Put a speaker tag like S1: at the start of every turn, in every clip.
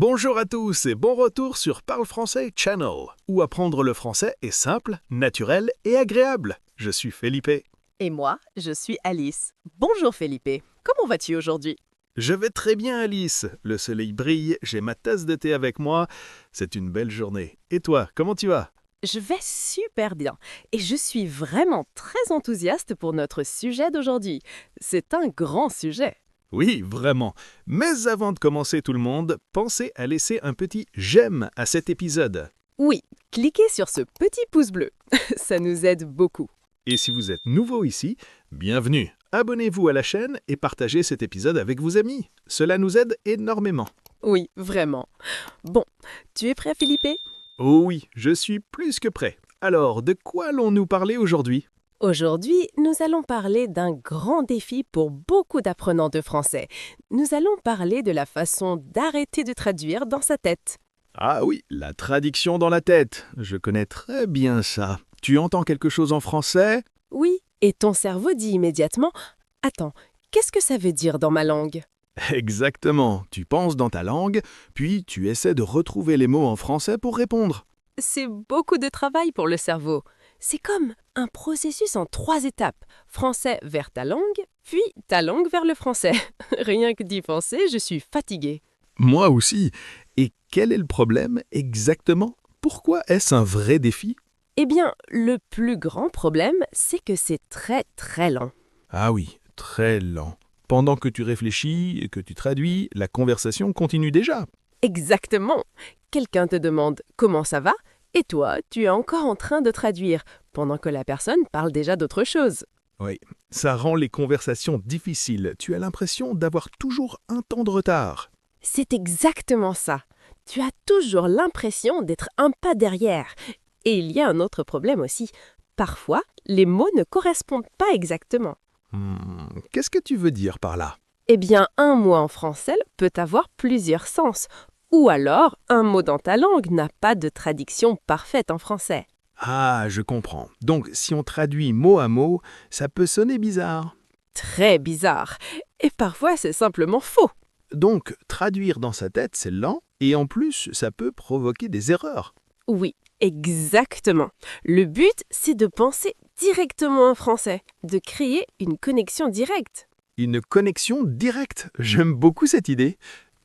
S1: Bonjour à tous et bon retour sur Parle Français Channel, où apprendre le français est simple, naturel et agréable. Je suis Felipe.
S2: Et moi, je suis Alice. Bonjour Felipe, comment vas-tu aujourd'hui?
S1: Je vais très bien Alice, le soleil brille, j'ai ma tasse de thé avec moi, c'est une belle journée. Et toi, comment tu vas?
S2: Je vais super bien et je suis vraiment très enthousiaste pour notre sujet d'aujourd'hui. C'est un grand sujet.
S1: Oui, vraiment. Mais avant de commencer tout le monde, pensez à laisser un petit j'aime à cet épisode.
S2: Oui, cliquez sur ce petit pouce bleu, ça nous aide beaucoup.
S1: Et si vous êtes nouveau ici, bienvenue. Abonnez-vous à la chaîne et partagez cet épisode avec vos amis. Cela nous aide énormément.
S2: Oui, vraiment. Bon, tu es prêt Felipe?
S1: Oh oui, je suis plus que prêt. Alors, de quoi allons-nous parler aujourd'hui?
S2: Aujourd'hui, nous allons parler d'un grand défi pour beaucoup d'apprenants de français. Nous allons parler de la façon d'arrêter de traduire dans sa tête.
S1: Ah oui, la traduction dans la tête. Je connais très bien ça. Tu entends quelque chose en français?
S2: Oui, et ton cerveau dit immédiatement « Attends, qu'est-ce que ça veut dire dans ma langue ?»
S1: Exactement. Tu penses dans ta langue, puis tu essaies de retrouver les mots en français pour répondre.
S2: C'est beaucoup de travail pour le cerveau. C'est comme un processus en 3 étapes. Français vers ta langue, puis ta langue vers le français. Rien que d'y penser, je suis fatiguée.
S1: Moi aussi. Et quel est le problème exactement? Pourquoi est-ce un vrai défi?
S2: Eh bien, le plus grand problème, c'est que c'est très très lent.
S1: Ah oui, très lent. Pendant que tu réfléchis et que tu traduis, la conversation continue déjà.
S2: Exactement. Quelqu'un te demande « Comment ça va ?» et toi, tu es encore en train de traduire, pendant que la personne parle déjà d'autre chose.
S1: Oui, ça rend les conversations difficiles. Tu as l'impression d'avoir toujours un temps de retard.
S2: C'est exactement ça. Tu as toujours l'impression d'être un pas derrière. Et il y a un autre problème aussi. Parfois, les mots ne correspondent pas exactement.
S1: Qu'est-ce que tu veux dire par là?
S2: Eh bien, un mot en français peut avoir plusieurs sens. Ou alors, un mot dans ta langue n'a pas de traduction parfaite en français.
S1: Ah, je comprends. Donc, si on traduit mot à mot, ça peut sonner bizarre.
S2: Très bizarre. Et parfois, c'est simplement faux.
S1: Donc, traduire dans sa tête, c'est lent, et en plus, ça peut provoquer des erreurs.
S2: Oui, exactement. Le but, c'est de penser directement en français, de créer une connexion directe.
S1: Une connexion directe. J'aime beaucoup cette idée.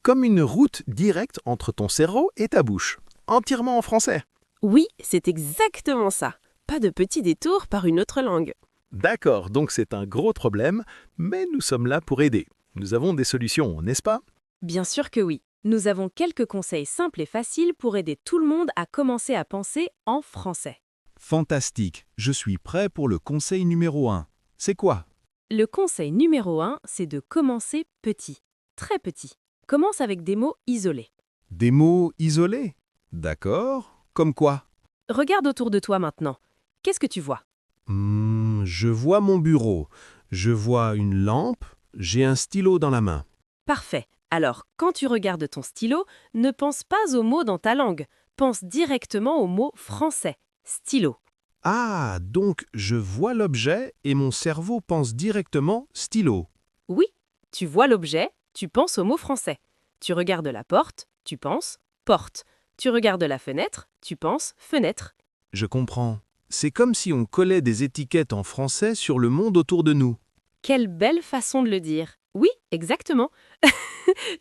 S1: Comme une route directe entre ton cerveau et ta bouche. Entièrement en français.
S2: Oui, c'est exactement ça. Pas de petits détours par une autre langue.
S1: D'accord, donc c'est un gros problème, mais nous sommes là pour aider. Nous avons des solutions, n'est-ce pas?
S2: Bien sûr que oui. Nous avons quelques conseils simples et faciles pour aider tout le monde à commencer à penser en français.
S1: Fantastique, je suis prêt pour le conseil numéro 1. C'est quoi?
S2: Le conseil numéro 1, c'est de commencer petit. Très petit. Commence avec des mots isolés.
S1: Des mots isolés? D'accord, comme quoi?
S2: Regarde autour de toi maintenant. Qu'est-ce que tu vois?
S1: Je vois mon bureau, je vois une lampe, j'ai un stylo dans la main.
S2: Parfait. Alors, quand tu regardes ton stylo, ne pense pas aux mots dans ta langue. Pense directement au mot français. Stylo.
S1: Ah, donc je vois l'objet et mon cerveau pense directement stylo.
S2: Oui, tu vois l'objet, tu penses au mot français. Tu regardes la porte, tu penses porte. Tu regardes la fenêtre, tu penses fenêtre.
S1: Je comprends. C'est comme si on collait des étiquettes en français sur le monde autour de nous.
S2: Quelle belle façon de le dire. Oui, exactement.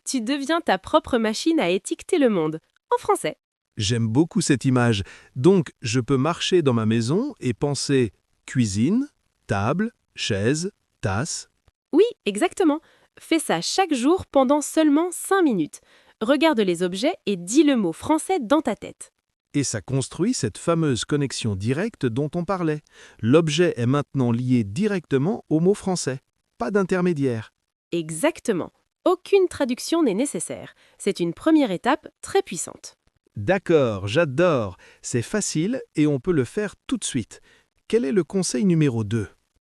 S2: Tu deviens ta propre machine à étiqueter le monde. En français.
S1: J'aime beaucoup cette image. Donc, je peux marcher dans ma maison et penser cuisine, table, chaise, tasse.
S2: Oui, exactement. Fais ça chaque jour pendant seulement 5 minutes. Regarde les objets et dis le mot français dans ta tête.
S1: Et ça construit cette fameuse connexion directe dont on parlait. L'objet est maintenant lié directement au mot français. Pas d'intermédiaire.
S2: Exactement. Aucune traduction n'est nécessaire. C'est une première étape très puissante.
S1: D'accord, j'adore. C'est facile et on peut le faire tout de suite. Quel est le conseil numéro 2?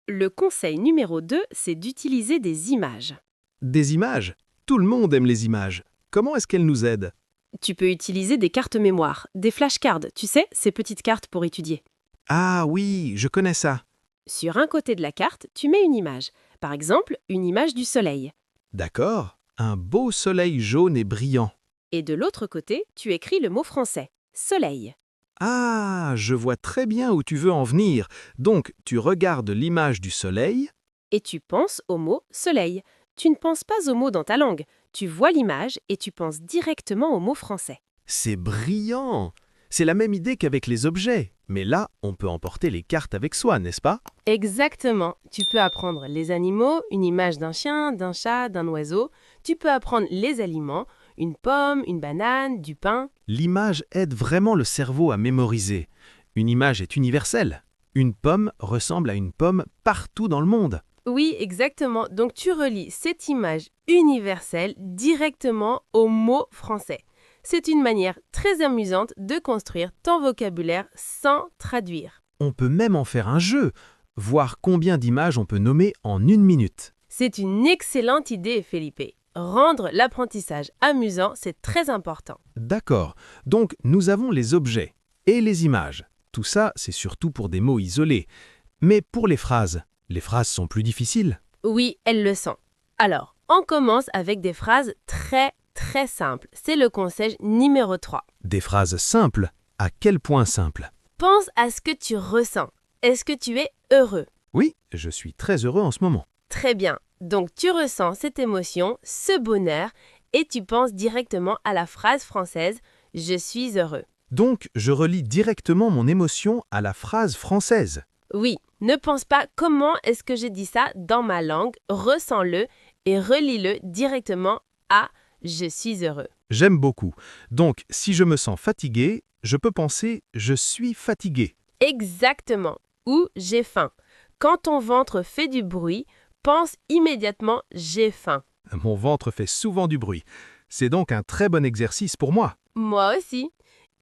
S2: Le conseil numéro 2, c'est d'utiliser des images.
S1: Des images. Tout le monde aime les images. Comment est-ce qu'elles nous aident?
S2: Tu peux utiliser des cartes mémoire, des flashcards, tu sais, ces petites cartes pour étudier.
S1: Ah oui, je connais ça.
S2: Sur un côté de la carte, tu mets une image. Par exemple, une image du soleil.
S1: D'accord, un beau soleil jaune et brillant.
S2: Et de l'autre côté, tu écris le mot français, soleil.
S1: Ah, je vois très bien où tu veux en venir. Donc, tu regardes l'image du soleil.
S2: Et tu penses au mot soleil. Tu ne penses pas au mot dans ta langue. Tu vois l'image et tu penses directement au mot français.
S1: C'est brillant! C'est la même idée qu'avec les objets. Mais là, on peut emporter les cartes avec soi, n'est-ce pas?
S2: Exactement. Tu peux apprendre les animaux, une image d'un chien, d'un chat, d'un oiseau. Tu peux apprendre les aliments, une pomme, une banane, du pain.
S1: L'image aide vraiment le cerveau à mémoriser. Une image est universelle. Une pomme ressemble à une pomme partout dans le monde.
S2: Oui, exactement. Donc tu relis cette image universelle directement au mot français. C'est une manière très amusante de construire ton vocabulaire sans traduire.
S1: On peut même en faire un jeu, voir combien d'images on peut nommer en 1 minute.
S2: C'est une excellente idée, Felipe. Rendre l'apprentissage amusant, c'est très important.
S1: D'accord, donc nous avons les objets et les images. Tout ça, c'est surtout pour des mots isolés. Mais pour les phrases sont plus difficiles.
S2: Oui, elles le sont. Alors, on commence avec des phrases très simples. C'est le conseil numéro 3.
S1: Des phrases simples, à quel point simples?
S2: Pense à ce que tu ressens. Est-ce que tu es heureux?
S1: Oui, je suis très heureux en ce moment.
S2: Très bien. Donc tu ressens cette émotion, ce bonheur, et tu penses directement à la phrase française « Je suis heureux ».
S1: Donc, je relie directement mon émotion à la phrase française.
S2: Oui, ne pense pas comment est-ce que j'ai dit ça dans ma langue, ressens-le et relis-le directement à « Je suis heureux ».
S1: J'aime beaucoup. Donc, si je me sens fatigué, je peux penser « je suis fatigué ».
S2: Exactement. Ou « j'ai faim ». Quand ton ventre fait du bruit, pense immédiatement « j'ai faim ».
S1: Mon ventre fait souvent du bruit. C'est donc un très bon exercice pour moi.
S2: Moi aussi.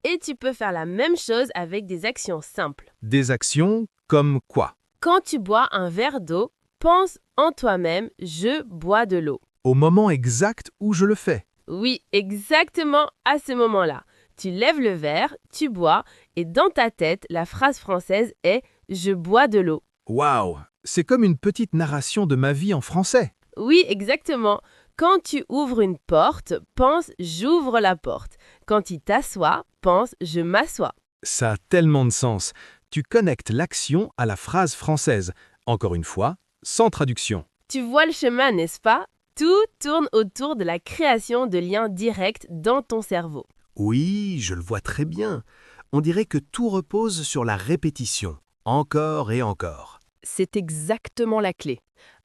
S2: Et tu peux faire la même chose avec des actions simples.
S1: Des actions comme quoi?
S2: Quand tu bois un verre d'eau, pense en toi-même « je bois de l'eau ».
S1: Au moment exact où je le fais.
S2: Oui, exactement à ce moment-là. Tu lèves le verre, tu bois, et dans ta tête, la phrase française est « je bois de l'eau ».
S1: Waouh! C'est comme une petite narration de ma vie en français.
S2: Oui, exactement. Quand tu ouvres une porte, pense « j'ouvre la porte ». Quand tu t'assois, pense « je m'assois ».
S1: Ça a tellement de sens. Tu connectes l'action à la phrase française. Encore une fois, sans traduction.
S2: Tu vois le chemin, n'est-ce pas? Tout tourne autour de la création de liens directs dans ton cerveau.
S1: Oui, je le vois très bien. On dirait que tout repose sur la répétition. Encore et encore.
S2: C'est exactement la clé.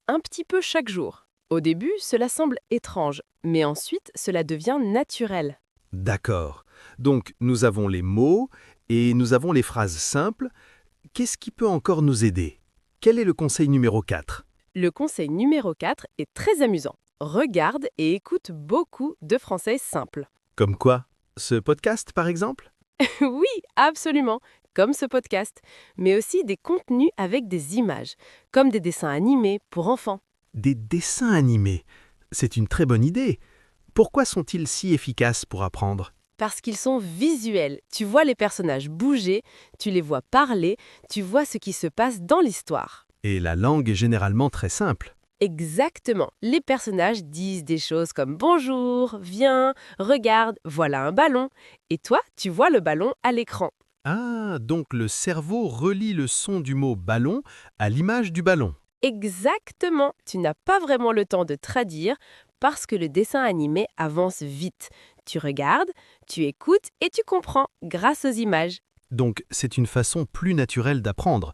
S2: Un petit peu chaque jour. Au début, cela semble étrange, mais ensuite, cela devient naturel.
S1: D'accord. Donc, nous avons les mots et nous avons les phrases simples. Qu'est-ce qui peut encore nous aider? Quel est le conseil numéro 4?
S2: Le conseil numéro 4 est très amusant. Regarde et écoute beaucoup de français simples.
S1: Comme quoi? Ce podcast, par exemple?
S2: Oui, absolument, comme ce podcast, mais aussi des contenus avec des images, comme des dessins animés pour enfants.
S1: Des dessins animés. C'est une très bonne idée. Pourquoi sont-ils si efficaces pour apprendre?
S2: Parce qu'ils sont visuels. Tu vois les personnages bouger, tu les vois parler, tu vois ce qui se passe dans l'histoire.
S1: Et la langue est généralement très simple.
S2: Exactement. Les personnages disent des choses comme « Bonjour »,« Viens »,« Regarde »,« Voilà un ballon ». Et toi, tu vois le ballon à l'écran.
S1: Ah, donc le cerveau relie le son du mot ballon à l'image du ballon.
S2: Exactement. Tu n'as pas vraiment le temps de traduire parce que le dessin animé avance vite. Tu regardes, tu écoutes et tu comprends grâce aux images.
S1: Donc c'est une façon plus naturelle d'apprendre.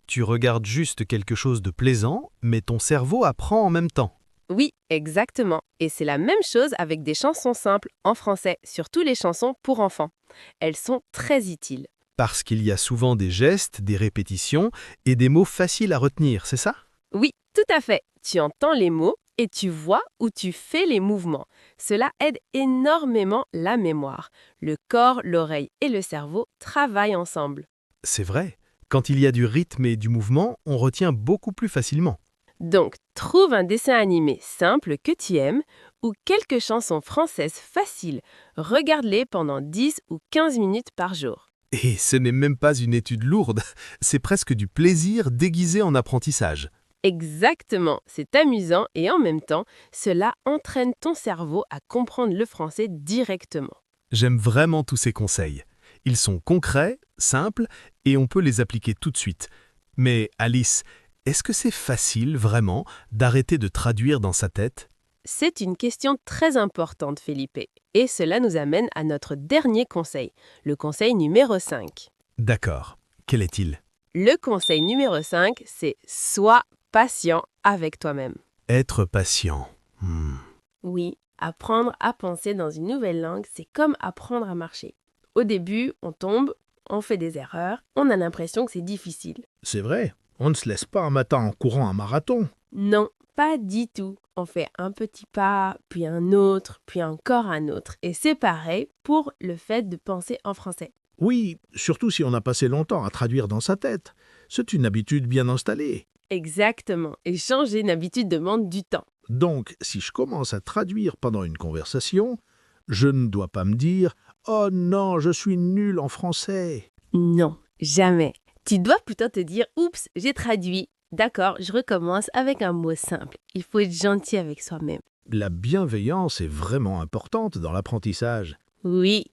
S1: Tu regardes juste quelque chose de plaisant, mais ton cerveau apprend en même temps.
S2: Oui, exactement. Et c'est la même chose avec des chansons simples en français, surtout les chansons pour enfants. Elles sont très utiles.
S1: Parce qu'il y a souvent des gestes, des répétitions et des mots faciles à retenir, c'est ça?
S2: Oui, tout à fait. Tu entends les mots et tu vois où tu fais les mouvements. Cela aide énormément la mémoire. Le corps, l'oreille et le cerveau travaillent ensemble.
S1: C'est vrai. Quand il y a du rythme et du mouvement, on retient beaucoup plus facilement.
S2: Donc, trouve un dessin animé simple que tu aimes ou quelques chansons françaises faciles. Regarde-les pendant 10 ou 15 minutes par jour.
S1: Et ce n'est même pas une étude lourde, c'est presque du plaisir déguisé en apprentissage.
S2: Exactement, c'est amusant et en même temps, cela entraîne ton cerveau à comprendre le français directement.
S1: J'aime vraiment tous ces conseils. Ils sont concrets, simples, et on peut les appliquer tout de suite. Mais Alice, est-ce que c'est facile, vraiment, d'arrêter de traduire dans sa tête?
S2: C'est une question très importante, Felipe. Et cela nous amène à notre dernier conseil, le conseil numéro 5.
S1: D'accord. Quel est-il?
S2: Le conseil numéro 5, c'est sois patient avec toi-même.
S1: Être patient.
S2: Oui, apprendre à penser dans une nouvelle langue, c'est comme apprendre à marcher. Au début, on tombe, on fait des erreurs, on a l'impression que c'est difficile.
S3: C'est vrai, on ne se laisse pas un matin en courant un marathon.
S2: Non, pas du tout. On fait un petit pas, puis un autre, puis encore un autre. Et c'est pareil pour le fait de penser en français.
S3: Oui, surtout si on a passé longtemps à traduire dans sa tête. C'est une habitude bien installée.
S2: Exactement. Et changer une habitude demande du temps.
S3: Donc, si je commence à traduire pendant une conversation, je ne dois pas me dire « Oh non, je suis nul en français ».
S2: Non, jamais. Tu dois plutôt te dire « Oups, j'ai traduit. D'accord, je recommence avec un mot simple. » Il faut être gentil avec soi-même.
S3: La bienveillance est vraiment importante dans l'apprentissage.
S2: Oui,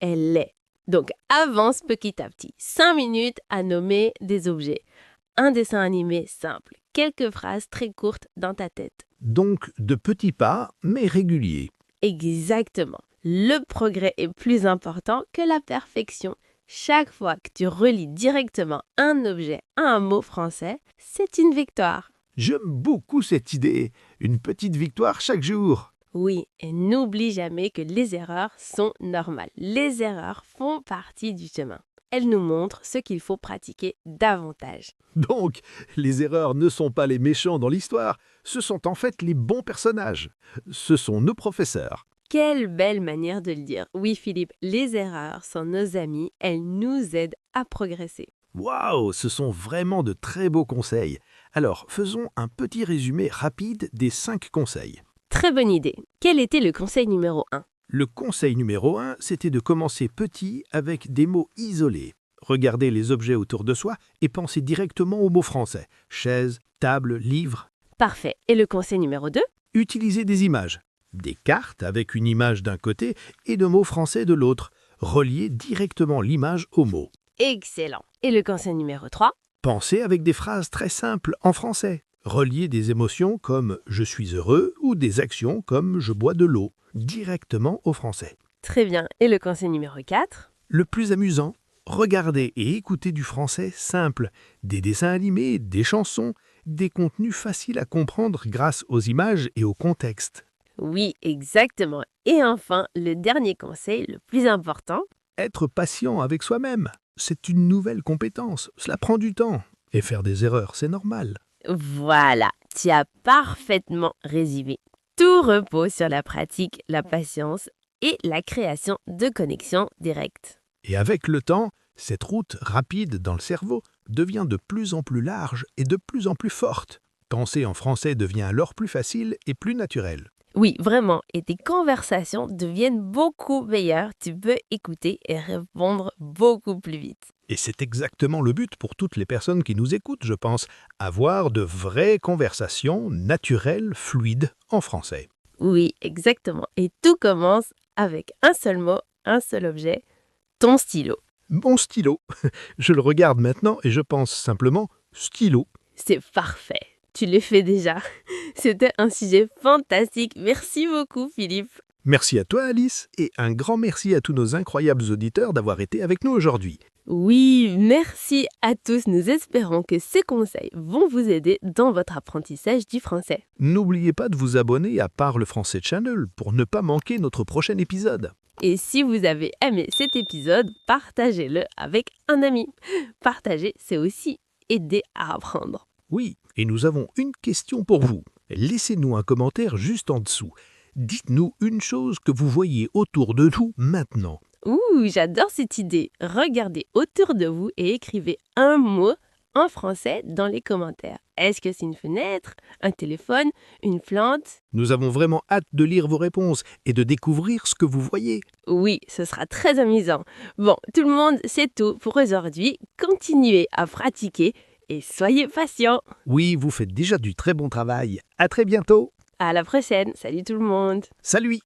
S2: elle l'est. Donc, avance petit à petit. 5 minutes à nommer des objets. Un dessin animé simple. Quelques phrases très courtes dans ta tête.
S3: Donc, de petits pas, mais réguliers.
S2: Exactement. Le progrès est plus important que la perfection. Chaque fois que tu relis directement un objet à un mot français, c'est une victoire.
S3: J'aime beaucoup cette idée. Une petite victoire chaque jour.
S2: Oui, et n'oublie jamais que les erreurs sont normales. Les erreurs font partie du chemin. Elles nous montrent ce qu'il faut pratiquer davantage.
S3: Donc, les erreurs ne sont pas les méchants dans l'histoire, ce sont en fait les bons personnages. Ce sont nos professeurs.
S2: Quelle belle manière de le dire. Oui, Philippe, les erreurs sont nos amis, elles nous aident à progresser.
S3: Waouh, ce sont vraiment de très beaux conseils. Alors, faisons un petit résumé rapide des 5 conseils.
S2: Très bonne idée. Quel était le conseil numéro 1?
S3: Le conseil numéro 1, c'était de commencer petit avec des mots isolés. Regarder les objets autour de soi et penser directement aux mots français. Chaise, table, livre.
S2: Parfait. Et le conseil numéro 2?
S3: Utiliser des images. Des cartes avec une image d'un côté et de mots français de l'autre. Relier directement l'image aux mots.
S2: Excellent. Et le conseil numéro 3?
S3: Penser avec des phrases très simples en français. Relier des émotions comme « je suis heureux » ou des actions comme « je bois de l'eau » directement au français.
S2: Très bien. Et le conseil numéro 4?
S3: Le plus amusant, regarder et écouter du français simple, des dessins animés, des chansons, des contenus faciles à comprendre grâce aux images et au contexte.
S2: Oui, exactement. Et enfin, le dernier conseil, le plus important.
S3: Être patient avec soi-même, c'est une nouvelle compétence, cela prend du temps. Et faire des erreurs, c'est normal.
S2: Voilà, tu as parfaitement résumé. Tout repose sur la pratique, la patience et la création de connexions directes.
S3: Et avec le temps, cette route rapide dans le cerveau devient de plus en plus large et de plus en plus forte. Penser en français devient alors plus facile et plus naturel.
S2: Oui, vraiment, et tes conversations deviennent beaucoup meilleures. Tu peux écouter et répondre beaucoup plus vite.
S3: Et c'est exactement le but pour toutes les personnes qui nous écoutent, je pense, avoir de vraies conversations naturelles, fluides en français.
S2: Oui, exactement. Et tout commence avec un seul mot, un seul objet, ton stylo.
S3: Mon stylo. Je le regarde maintenant et je pense simplement stylo.
S2: C'est parfait. Tu le fais déjà. C'était un sujet fantastique. Merci beaucoup, Philippe.
S3: Merci à toi, Alice, et un grand merci à tous nos incroyables auditeurs d'avoir été avec nous aujourd'hui.
S2: Oui, merci à tous. Nous espérons que ces conseils vont vous aider dans votre apprentissage du français.
S3: N'oubliez pas de vous abonner à Parle Français Channel pour ne pas manquer notre prochain épisode.
S2: Et si vous avez aimé cet épisode, partagez-le avec un ami. Partager, c'est aussi aider à apprendre.
S3: Oui, et nous avons une question pour vous. Laissez-nous un commentaire juste en dessous. Dites-nous une chose que vous voyez autour de nous maintenant.
S2: Ouh, j'adore cette idée. Regardez autour de vous et écrivez un mot en français dans les commentaires. Est-ce que c'est une fenêtre, un téléphone, une plante?
S3: Nous avons vraiment hâte de lire vos réponses et de découvrir ce que vous voyez.
S2: Oui, ce sera très amusant. Bon, tout le monde, c'est tout pour aujourd'hui. Continuez à pratiquer et soyez patients.
S3: Oui, vous faites déjà du très bon travail. À très bientôt.
S2: À la prochaine. Salut tout le monde.
S3: Salut!